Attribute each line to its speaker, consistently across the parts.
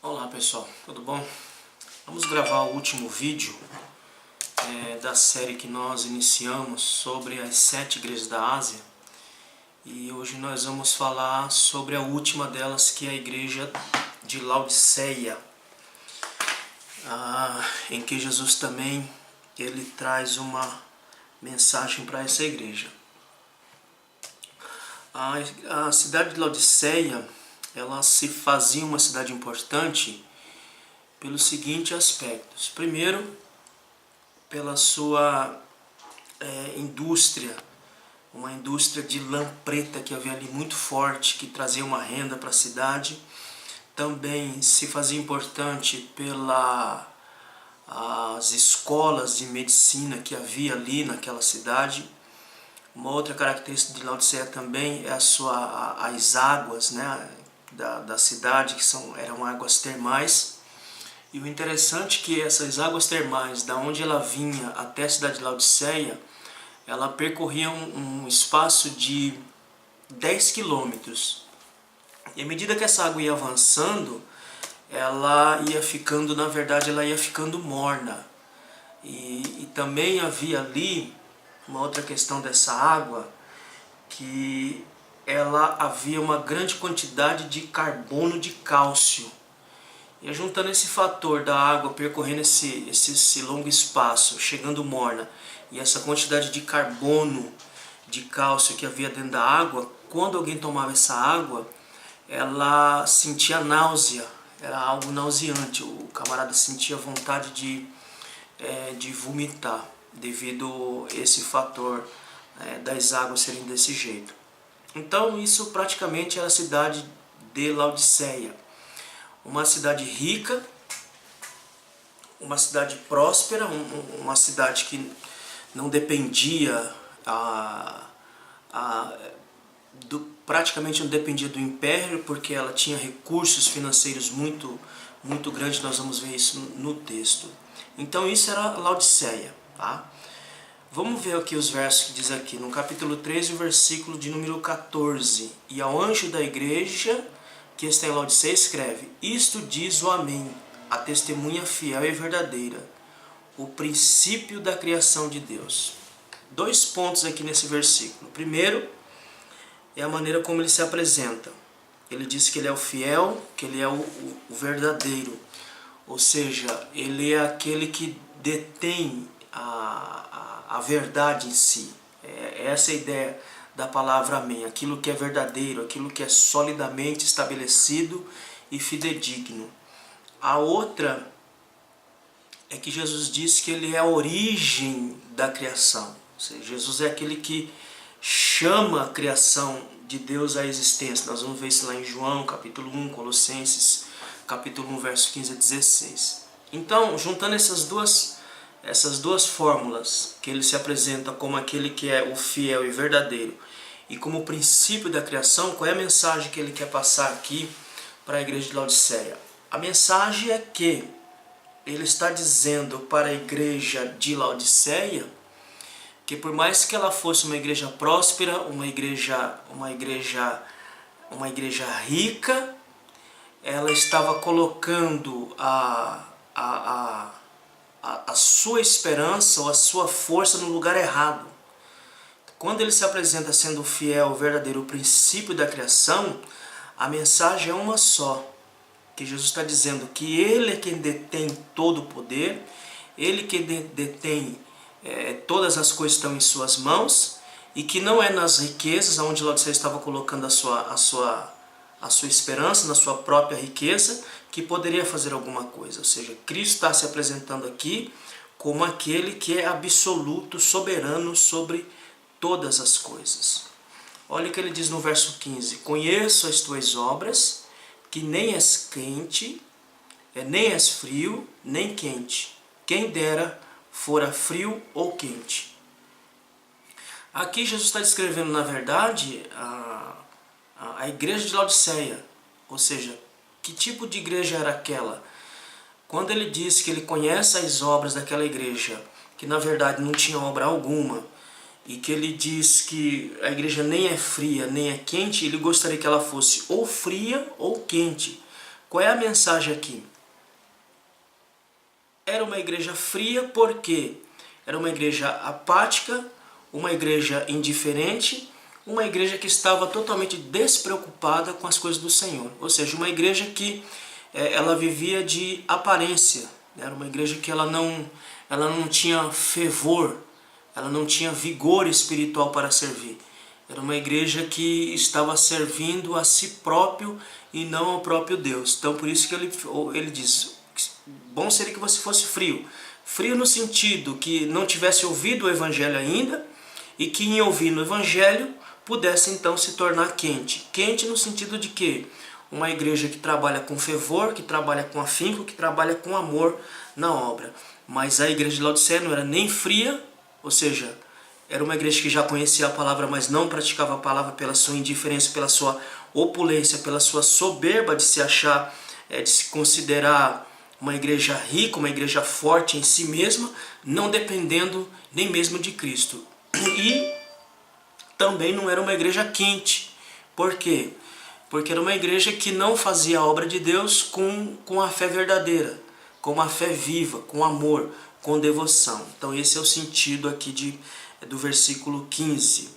Speaker 1: Olá pessoal, tudo bom? Vamos gravar o último vídeo da série que nós iniciamos sobre as 7 igrejas da Ásia. E hoje nós vamos falar sobre a última delas, que é a igreja de Laodiceia, em que Jesus também ele traz uma mensagem para essa igreja. A cidade de Laodiceia, ela se fazia uma cidade importante pelos seguintes aspectos. Primeiro, pela sua indústria, uma indústria de lã preta que havia ali muito forte, que trazia uma renda para a cidade. Também se fazia importante pelas escolas de medicina que havia ali naquela cidade. Uma outra característica de Laodiceia também é as águas, né, da cidade, que eram águas termais. E o interessante é que essas águas termais, da onde ela vinha até a cidade de Laodiceia, ela percorria um espaço de 10 quilômetros. E à medida que essa água ia avançando, ela ia ficando, na verdade, ela ia ficando morna. E também havia ali uma outra questão dessa água, que ela havia uma grande quantidade de carbono de cálcio. E juntando esse fator da água percorrendo esse longo espaço, chegando morna, e essa quantidade de carbono de cálcio que havia dentro da água, quando alguém tomava essa água, ela sentia náusea, era algo nauseante. O camarada sentia vontade de vomitar, devido a esse fator das águas serem desse jeito. Então isso praticamente era a cidade de Laodiceia. Uma cidade rica, uma cidade próspera, uma cidade que não dependia praticamente não dependia do império, porque ela tinha recursos financeiros muito grandes. Nós vamos ver isso no texto. Então isso era Laodiceia, tá? Vamos ver aqui os versos que diz aqui, no capítulo 13, o versículo de número 14. E ao anjo da igreja que está em Laodiceia escreve: Isto diz o Amém, a testemunha fiel e verdadeira, o princípio da criação de Deus. 2 pontos aqui nesse versículo. Primeiro, é a maneira como ele se apresenta. Ele diz que ele é o fiel, que ele é o verdadeiro. Ou seja, ele é aquele que detém a verdade em si. Essa é a ideia da palavra amém. Aquilo que é verdadeiro, aquilo que é solidamente estabelecido e fidedigno. A outra é que Jesus diz que ele é a origem da criação. Ou seja, Jesus é aquele que chama a criação de Deus à existência. Nós vamos ver isso lá em João, capítulo 1, Colossenses, capítulo 1, verso 15 a 16. Então, juntando essas duas fórmulas, que ele se apresenta como aquele que é o fiel e verdadeiro, e como o princípio da criação, qual é a mensagem que ele quer passar aqui para a igreja de Laodiceia? A mensagem é que ele está dizendo para a igreja de Laodiceia que, por mais que ela fosse uma igreja próspera, uma igreja rica, ela estava colocando a sua esperança ou a sua força no lugar errado. Quando ele se apresenta sendo fiel, verdadeiro, o princípio da criação, a mensagem é uma só. Que Jesus está dizendo que ele é quem detém todo o poder, ele que detém todas as coisas estão em suas mãos, e que não é nas riquezas, onde Laodiceia estava colocando a sua esperança, na sua própria riqueza, que poderia fazer alguma coisa. Ou seja, Cristo está se apresentando aqui como aquele que é absoluto, soberano sobre todas as coisas. Olha o que ele diz no verso 15: Conheço as tuas obras, que nem és quente, nem és frio, nem quente. Quem dera fora frio ou quente. Aqui Jesus está descrevendo, na verdade, a igreja de Laodiceia. Ou seja, que tipo de igreja era aquela? Quando ele diz que ele conhece as obras daquela igreja, que na verdade não tinha obra alguma, e que ele diz que a igreja nem é fria nem é quente, ele gostaria que ela fosse ou fria ou quente. Qual é a mensagem aqui? Era uma igreja fria porque era uma igreja apática, uma igreja indiferente, uma igreja que estava totalmente despreocupada com as coisas do Senhor. Ou seja, uma igreja que ela vivia de aparência. Era uma igreja que ela não tinha fervor, ela não tinha vigor espiritual para servir. Era uma igreja que estava servindo a si próprio e não ao próprio Deus. Então por isso que ele diz, bom seria que você fosse frio. Frio no sentido que não tivesse ouvido o Evangelho ainda e que em ouvir o Evangelho pudesse então se tornar quente. Quente no sentido de que uma igreja que trabalha com fervor, que trabalha com afinco, que trabalha com amor na obra. Mas a igreja de Laodiceia não era nem fria, ou seja, era uma igreja que já conhecia a palavra, mas não praticava a palavra pela sua indiferença, pela sua opulência, pela sua soberba de se achar, de se considerar uma igreja rica, uma igreja forte em si mesma, não dependendo nem mesmo de Cristo. E também não era uma igreja quente. Por quê? Porque era uma igreja que não fazia a obra de Deus com a fé verdadeira, com a fé viva, com amor, com devoção. Então esse é o sentido aqui do versículo 15.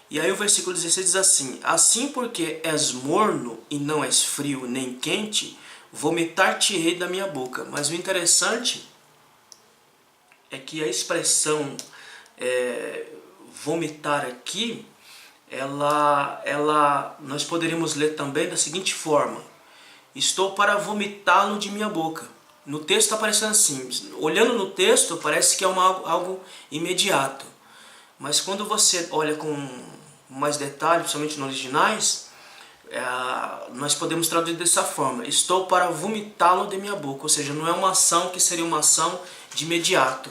Speaker 1: E aí o versículo 16 diz assim: assim porque és morno e não és frio nem quente, vomitar-te-ei da minha boca. Mas o interessante é que a expressão vomitar aqui, nós poderíamos ler também da seguinte forma: estou para vomitá-lo de minha boca. No texto está aparecendo assim, olhando no texto parece que é algo imediato, mas quando você olha com mais detalhe, principalmente nos originais, nós podemos traduzir dessa forma: estou para vomitá-lo de minha boca. Ou seja, não é uma ação que seria uma ação de imediato,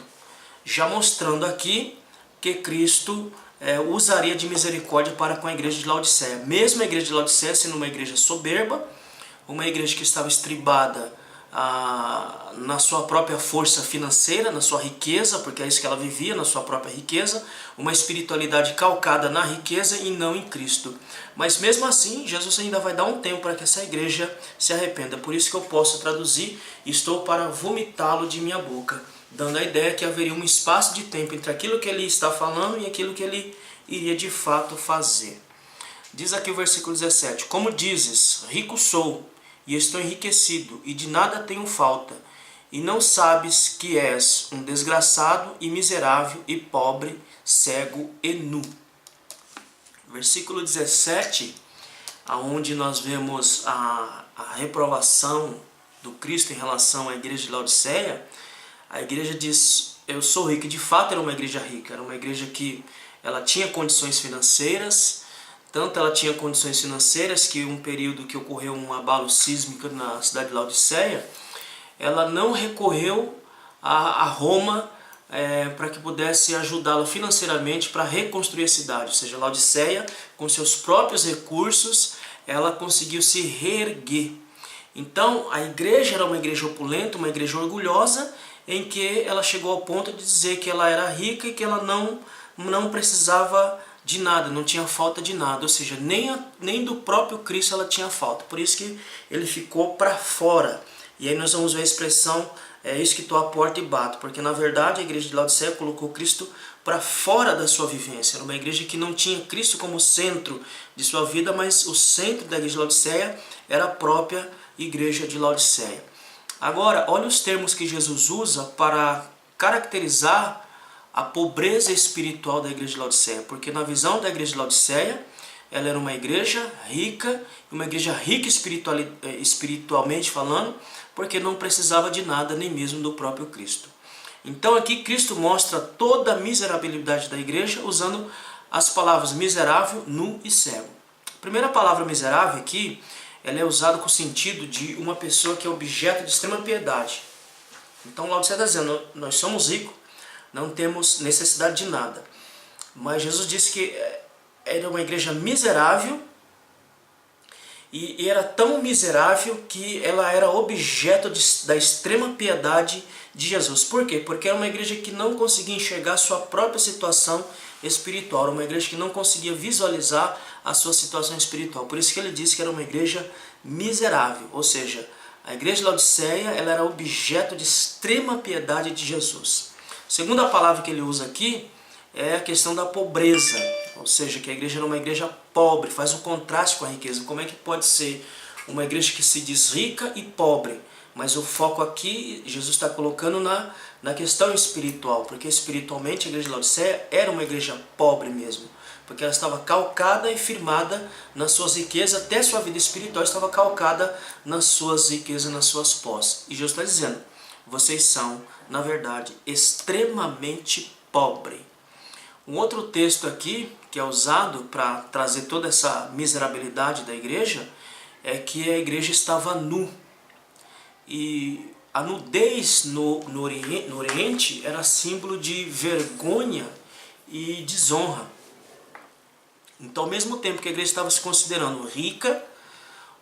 Speaker 1: já mostrando aqui que Cristo usaria de misericórdia para com a igreja de Laodiceia. Mesmo a igreja de Laodiceia sendo uma igreja soberba, uma igreja que estava estribada na sua própria força financeira, na sua riqueza, porque é isso que ela vivia, na sua própria riqueza, uma espiritualidade calcada na riqueza e não em Cristo. Mas mesmo assim, Jesus ainda vai dar um tempo para que essa igreja se arrependa. Por isso que eu posso traduzir: estou para vomitá-lo de minha boca, dando a ideia que haveria um espaço de tempo entre aquilo que ele está falando e aquilo que ele iria de fato fazer. Diz aqui o versículo 17: como dizes, rico sou, e estou enriquecido, e de nada tenho falta, e não sabes que és um desgraçado e miserável e pobre, cego e nu. Versículo 17, aonde nós vemos a reprovação do Cristo em relação à igreja de Laodiceia. A igreja diz: eu sou rico. E de fato era uma igreja rica, era uma igreja que ela tinha condições financeiras. Tanto ela tinha condições financeiras que um período que ocorreu um abalo sísmico na cidade de Laodiceia, ela não recorreu a Roma para que pudesse ajudá-la financeiramente para reconstruir a cidade. Ou seja, Laodiceia, com seus próprios recursos, ela conseguiu se reerguer. Então a igreja era uma igreja opulenta, uma igreja orgulhosa, em que ela chegou ao ponto de dizer que ela era rica e que ela não precisava de nada, não tinha falta de nada. Ou seja, nem do próprio Cristo ela tinha falta. Por isso que ele ficou para fora. E aí nós vamos ver a expressão: eis que estou à porta e bato. Porque na verdade a igreja de Laodiceia colocou Cristo para fora da sua vivência. Era uma igreja que não tinha Cristo como centro de sua vida, mas o centro da igreja de Laodiceia era a própria igreja de Laodiceia. Agora, olha os termos que Jesus usa para caracterizar a pobreza espiritual da igreja de Laodiceia. Porque na visão da igreja de Laodiceia, ela era uma igreja rica espiritualmente falando, porque não precisava de nada, nem mesmo do próprio Cristo. Então aqui Cristo mostra toda a miserabilidade da igreja usando as palavras miserável, nu e cego. A primeira palavra miserável aqui, ela é usada com o sentido de uma pessoa que é objeto de extrema piedade. Então Laodiceia está dizendo: nós somos ricos, não temos necessidade de nada. Mas Jesus disse que era uma igreja miserável, e era tão miserável que ela era objeto da extrema piedade de Jesus. Por quê? Porque era uma igreja que não conseguia enxergar a sua própria situação espiritual, era uma igreja que não conseguia visualizar a sua situação espiritual. Por isso que ele disse que era uma igreja miserável, ou seja, A igreja de Laodiceia, ela era objeto de extrema piedade de Jesus. Segunda palavra que ele usa aqui é a questão da pobreza, ou seja, que a igreja era uma igreja pobre, faz um contraste com a riqueza. Como é que pode ser uma igreja que se diz rica e pobre? Mas o foco aqui, Jesus está colocando na questão espiritual, porque espiritualmente a igreja de Laodiceia era uma igreja pobre mesmo, porque ela estava calcada e firmada nas suas riquezas, até sua vida espiritual estava calcada nas suas riquezas, nas suas posses. E Jesus está dizendo, vocês são, na verdade, extremamente pobres. Um outro texto aqui, que é usado para trazer toda essa miserabilidade da igreja, é que a igreja estava nu. E a nudez no Oriente era símbolo de vergonha e desonra. Então, ao mesmo tempo que a igreja estava se considerando rica,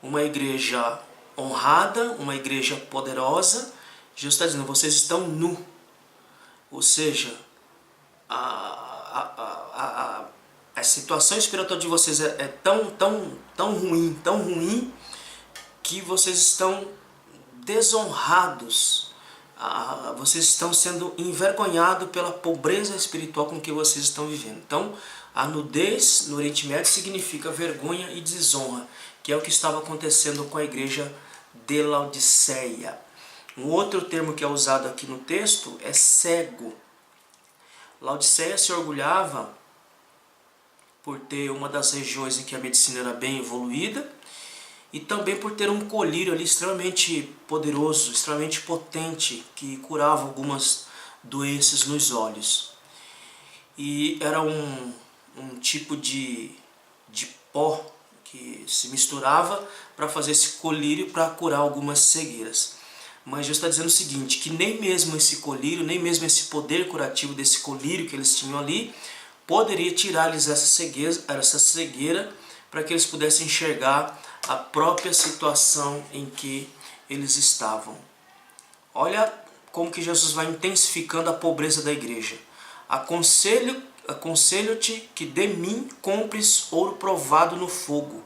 Speaker 1: uma igreja honrada, uma igreja poderosa, Jesus está dizendo, vocês estão nu. Ou seja, a situação espiritual de vocês é tão ruim, que vocês estão desonrados. Vocês estão sendo envergonhados pela pobreza espiritual com que vocês estão vivendo. Então, a nudez no Oriente Médio significa vergonha e desonra, que é o que estava acontecendo com a igreja de Laodiceia. Um outro termo que é usado aqui no texto é cego. Laodiceia se orgulhava por ter uma das regiões em que a medicina era bem evoluída e também por ter um colírio ali extremamente poderoso, extremamente potente, que curava algumas doenças nos olhos. E era um tipo de pó que se misturava para fazer esse colírio para curar algumas cegueiras. Mas Jesus está dizendo o seguinte, que nem mesmo esse colírio, nem mesmo esse poder curativo desse colírio que eles tinham ali, poderia tirar-lhes essa cegueira para que eles pudessem enxergar a própria situação em que eles estavam. Olha como que Jesus vai intensificando a pobreza da igreja. Aconselho-te que de mim compres ouro provado no fogo,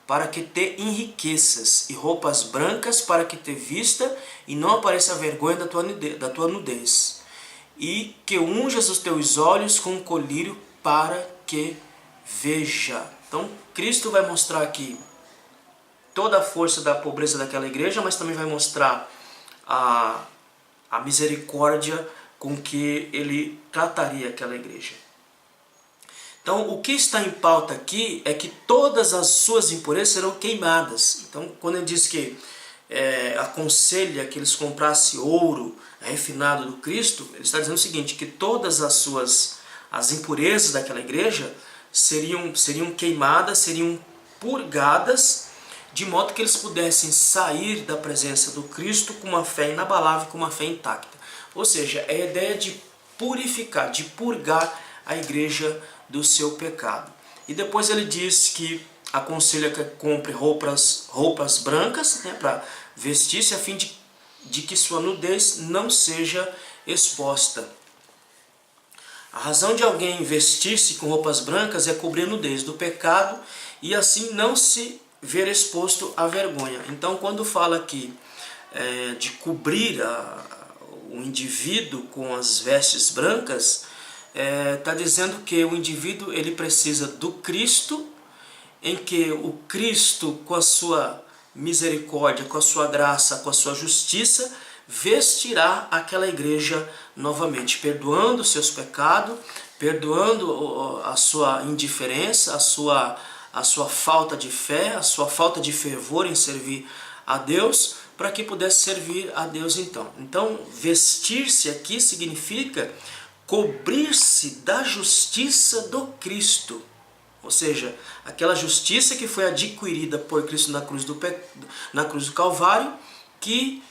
Speaker 1: para que te enriqueças, e roupas brancas para que te vista e não apareça a vergonha da tua nudez. E que unjas os teus olhos com um colírio para que veja. Então Cristo vai mostrar aqui toda a força da pobreza daquela igreja, mas também vai mostrar a misericórdia com que ele trataria aquela igreja. Então, o que está em pauta aqui é que todas as suas impurezas serão queimadas. Então, quando ele diz que aconselha que eles comprassem ouro refinado do Cristo, ele está dizendo o seguinte, que todas as impurezas daquela igreja seriam queimadas, seriam purgadas, de modo que eles pudessem sair da presença do Cristo com uma fé inabalável, com uma fé intacta. Ou seja, é a ideia de purificar, de purgar a igreja do seu pecado. E depois ele diz que aconselha que compre roupas brancas, né, para vestir-se, a fim de que sua nudez não seja exposta. A razão de alguém vestir-se com roupas brancas é cobrir a nudez do pecado e assim não se ver exposto à vergonha. Então, quando fala aqui de cobrir o indivíduo com as vestes brancas, está dizendo que o indivíduo ele precisa do Cristo, em que o Cristo, com a sua misericórdia, com a sua graça, com a sua justiça, vestirá aquela igreja novamente, perdoando seus pecados, perdoando a sua indiferença, a sua falta de fé, a sua falta de fervor em servir a Deus, para que pudesse servir a Deus então. Então, vestir-se aqui significa cobrir-se da justiça do Cristo. Ou seja, aquela justiça que foi adquirida por Cristo na cruz do Calvário, que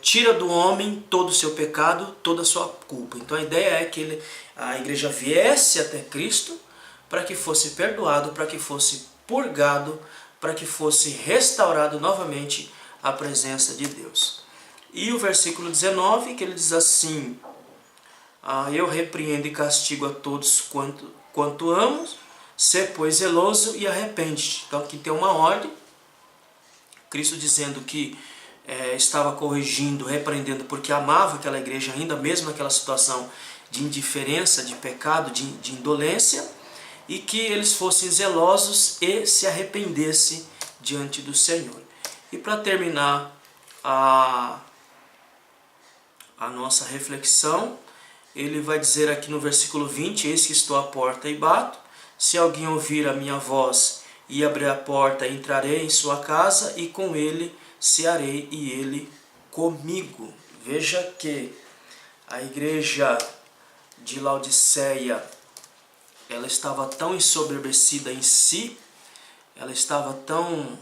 Speaker 1: tira do homem todo o seu pecado, toda a sua culpa. Então a ideia é que a igreja viesse até Cristo para que fosse perdoado, para que fosse purgado, para que fosse restaurado novamente a presença de Deus. E o versículo 19, que ele diz assim, eu repreendo e castigo a todos quanto amo, sê pois zeloso e arrepende-te. Então aqui tem uma ordem, Cristo dizendo que estava corrigindo, repreendendo, porque amava aquela igreja ainda, mesmo naquela situação de indiferença, de pecado, de indolência, e que eles fossem zelosos e se arrependessem diante do Senhor. E para terminar a nossa reflexão, ele vai dizer aqui no versículo 20, eis que estou à porta e bato, se alguém ouvir a minha voz e abrir a porta, entrarei em sua casa e com ele cearei e ele comigo. Veja que a igreja de Laodiceia, ela estava tão ensoberbecida em si, ela estava tão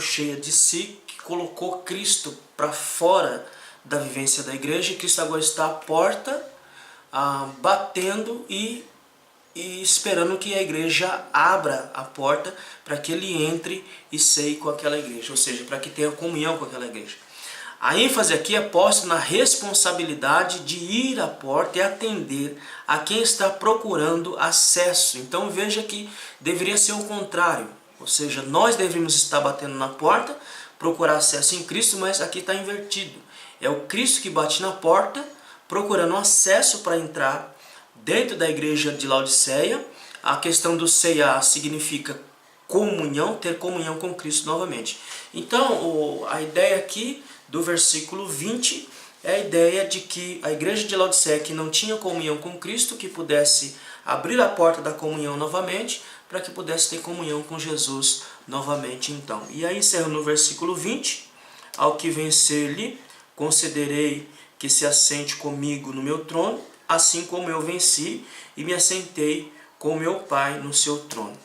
Speaker 1: cheia de si, que colocou Cristo para fora da vivência da igreja, e Cristo agora está à porta, batendo e esperando que a igreja abra a porta para que ele entre e ceie com aquela igreja, ou seja, para que tenha comunhão com aquela igreja. A ênfase aqui é posta na responsabilidade de ir à porta e atender a quem está procurando acesso. Então veja que deveria ser o contrário, ou seja, nós deveríamos estar batendo na porta, procurar acesso em Cristo, mas aqui está invertido. É o Cristo que bate na porta, procurando acesso para entrar dentro da igreja de Laodiceia. A questão do ceiar significa comunhão, ter comunhão com Cristo novamente. Então, a ideia aqui do versículo 20 é a ideia de que a igreja de Laodiceia, que não tinha comunhão com Cristo, que pudesse abrir a porta da comunhão novamente, para que pudesse ter comunhão com Jesus novamente. Então, e aí encerrando no versículo 20, ao que vencer-lhe, concederei que se assente comigo no meu trono, assim como eu venci e me assentei com meu Pai no seu trono.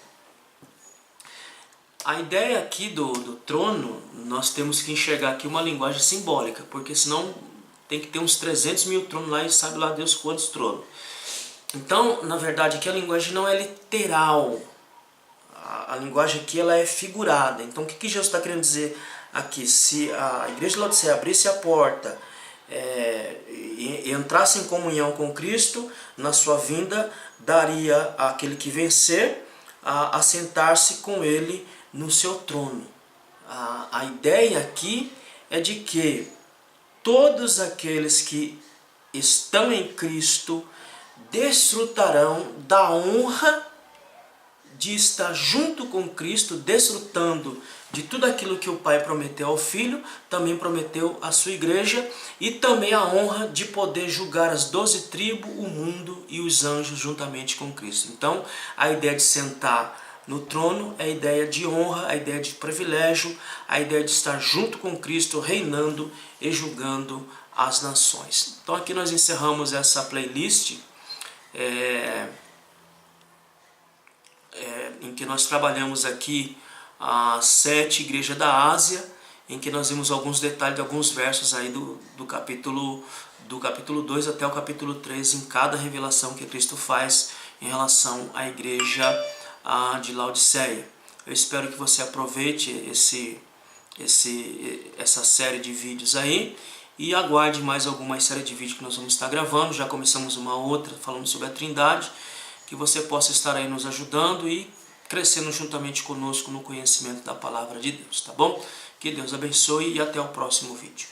Speaker 1: A ideia aqui do trono, nós temos que enxergar aqui uma linguagem simbólica, porque senão tem que ter uns 300 mil tronos lá e sabe lá Deus quantos tronos. Então, na verdade, aqui a linguagem não é literal, a linguagem aqui ela é figurada. Então, o que Jesus está querendo dizer aqui? Se a igreja de Laodiceia abrisse a porta e entrasse em comunhão com Cristo, na sua vinda, daria àquele que vencer a sentar-se com ele no seu trono. A ideia aqui é de que todos aqueles que estão em Cristo desfrutarão da honra de estar junto com Cristo, desfrutando de tudo aquilo que o Pai prometeu ao Filho, também prometeu à sua igreja, e também a honra de poder julgar as 12 tribos, o mundo e os anjos juntamente com Cristo. Então, a ideia de sentar no trono é a ideia de honra, a ideia de privilégio, a ideia de estar junto com Cristo, reinando e julgando as nações. Então aqui nós encerramos essa playlist em que nós trabalhamos aqui as 7 igrejas da Ásia, em que nós vimos alguns detalhes de alguns versos aí do capítulo 2 até o capítulo 3, em cada revelação que Cristo faz em relação à igreja de Laodiceia. Eu espero que você aproveite essa série de vídeos aí e aguarde mais alguma série de vídeos que nós vamos estar gravando. Já começamos uma outra falando sobre a Trindade, que você possa estar aí nos ajudando e crescendo juntamente conosco no conhecimento da palavra de Deus, tá bom? Que Deus abençoe e até o próximo vídeo.